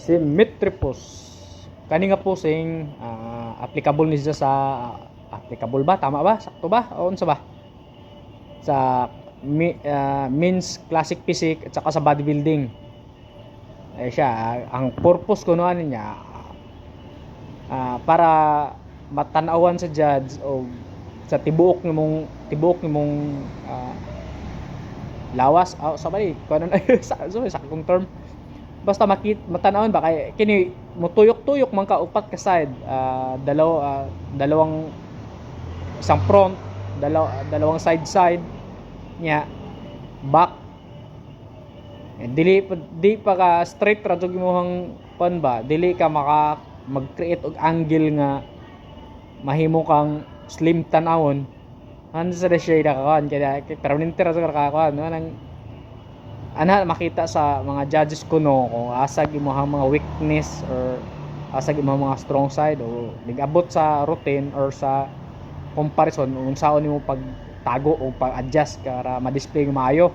Symmetripus kani nga posing applicable ni siya sa applicable ba, tama ba, sakto ba o unsa ba sa means classic physics at saka sa bodybuilding. Siya ang purpose ko noan niya para matanawan sa judge o sa tibuok nimong lawas sa bali kuno sa kung term basta matanawon ba kay kini mutuyok-tuyok man ka upat ka side, dalawang isang front, dalawang side nya back. Di pa ka straight ra jud imong pan ba, dili ka mag-create og angle nga mahimo kang slim tanawon. Ano sa siya nakakuan kaya permanente ra sa kakakuan no nang makita sa mga judges ko no kung asag imong mga weakness or asag imong mga strong side o nigabot sa routine or sa comparison kung saon nimo pagtago o pag-adjust para ma-display maayo.